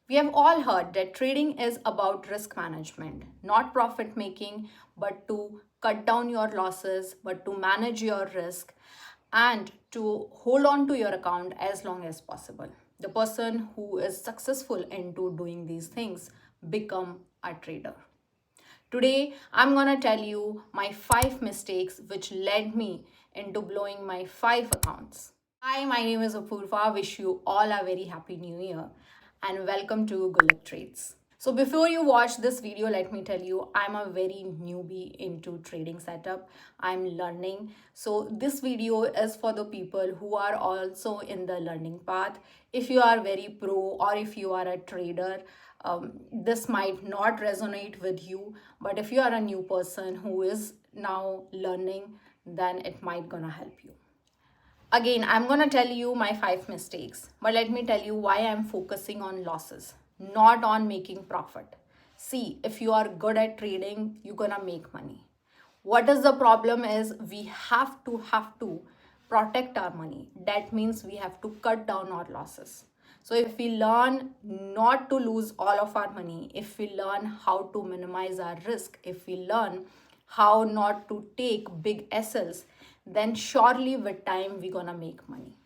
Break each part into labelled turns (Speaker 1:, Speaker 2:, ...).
Speaker 1: We have all heard that trading is about risk management, not profit making, but to cut down your losses, but to manage your risk and to hold on to your account as long as possible. The person who is successful into doing these things become a trader. Today, I'm gonna tell you my 5 mistakes which led me into blowing my 5 accounts. Hi, my name is Apurva. Wish you all a very happy new year and welcome to gullaktrades. So before you watch this video, let me tell you, I'm a very newbie into trading setup. I'm learning. So this video is for the people who are also in the learning path. If you are very pro or if you are a trader, this might not resonate with you. But if you are a new person who is now learning, then it might gonna help you. Again, I'm going to tell you my 5 mistakes, but let me tell you why I'm focusing on losses, not on making profit. See, if you are good at trading, you're going to make money. What is the problem is we have to protect our money. That means we have to cut down our losses. So if we learn not to lose all of our money, if we learn how to minimize our risk, if we learn how not to take big SLs, then surely with time we're gonna make money.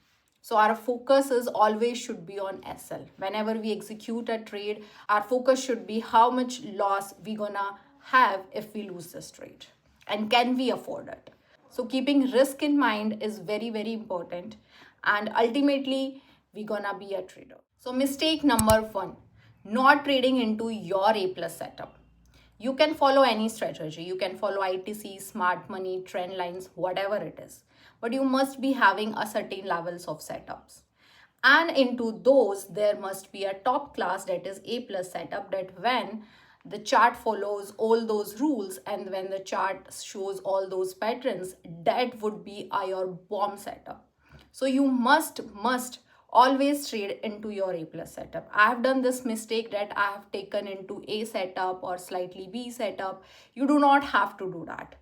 Speaker 1: So our focus is always should be on SL. Whenever we execute a trade, our focus should be how much loss we gonna have if we lose this trade and can we afford it. So keeping risk in mind is very, very important, and ultimately we're gonna be a trader. So mistake number 1, not trading into your A plus setup. You can follow any strategy. You can follow ITC, smart money, trend lines, whatever it is. But you must be having a certain levels of setups. And into those, there must be a top class that is A plus setup, that when the chart follows all those rules and when the chart shows all those patterns, that would be your bomb setup. So you must always trade into your A plus setup. I have done this mistake that I have taken into A setup or slightly B setup. You do not have to do that.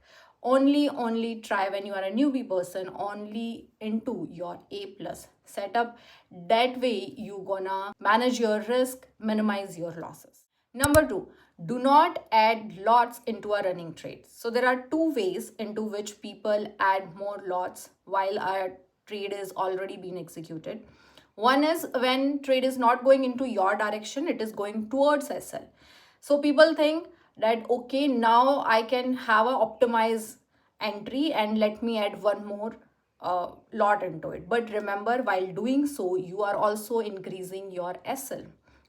Speaker 1: Only try when you are a newbie person, only into your A plus setup. That way you gonna manage your risk, minimize your losses. Number 2, do not add lots into a running trade. So there are 2 ways into which people add more lots while a trade is already been executed. One is when trade is not going into your direction, it is going towards SL. So people think that, okay, now I can have a optimized entry and let me add one more lot into it. But remember, while doing so, you are also increasing your SL.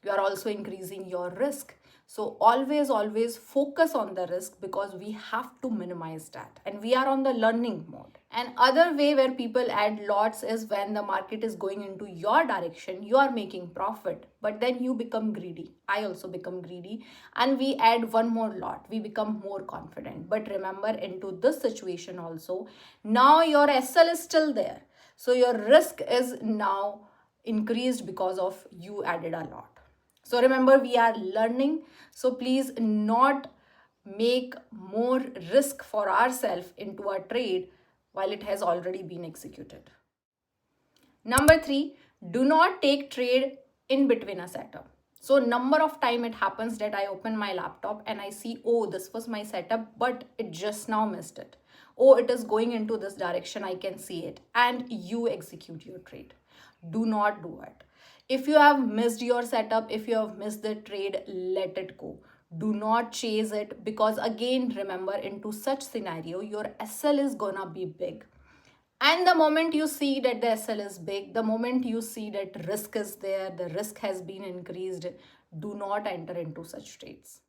Speaker 1: You are also increasing your risk. So always focus on the risk, because we have to minimize that. And we are on the learning mode. And other way where people add lots is when the market is going into your direction, you are making profit, but then you become greedy. I also become greedy and we add one more lot. We become more confident. But remember, into this situation also, now your SL is still there. So your risk is now increased because of you added a lot. So remember, we are learning. So please not make more risk for ourselves into a trade while it has already been executed. Number 3, do not take trade in between a setup. So number of time it happens that I open my laptop and I see, oh, this was my setup, but it just now missed it. Oh, it is going into this direction, I can see it. And you execute your trade. Do not do it. If you have missed your setup, if you have missed the trade, let it go. Do not chase it, because again, remember, into such scenario, your SL is gonna be big. And the moment you see that the SL is big, the moment you see that risk is there, the risk has been increased, do not enter into such trades.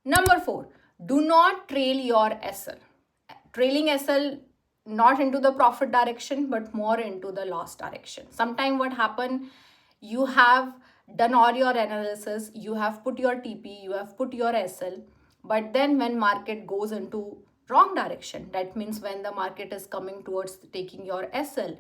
Speaker 1: Number 4, do not trail your SL. Trailing SL not into the profit direction, but more into the loss direction. Sometimes what happen, you have done all your analysis, you have put your TP, you have put your SL, but then when market goes into wrong direction, that means when the market is coming towards taking your SL,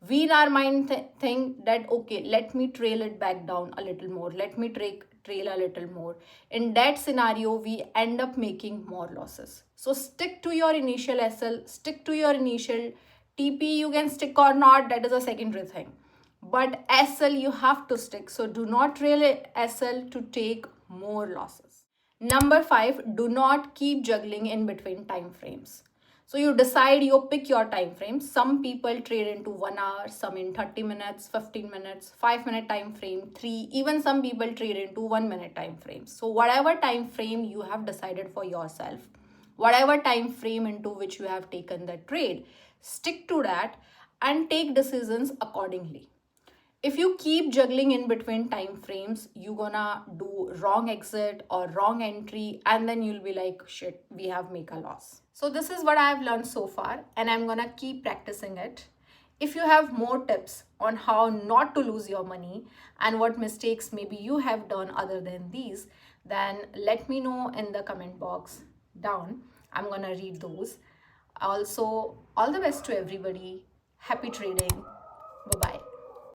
Speaker 1: we in our mind think that, okay, let me trail it back down a little more, let me trail a little more. In that scenario, we end up making more losses. So stick to your initial SL, stick to your initial TP. You can stick or not, that is a secondary thing. but SL you have to stick. So do not really SL to take more losses. Number 5, do not keep juggling in between time frames. So you decide, you pick your time frame. Some people trade into 1 hour, some in 30 minutes, 15 minutes, 5-minute time frame, 3, even some people trade into 1-minute time frame. So whatever time frame you have decided for yourself, whatever time frame into which you have taken the trade, stick to that and take decisions accordingly. If you keep juggling in between time frames, you're gonna do wrong exit or wrong entry, and then you'll be like, shit, we have make a loss. So this is what I've learned so far, and I'm gonna keep practicing it. If you have more tips on how not to lose your money and what mistakes maybe you have done other than these, then let me know in the comment box down. I'm gonna read those. Also, all the best to everybody. Happy trading.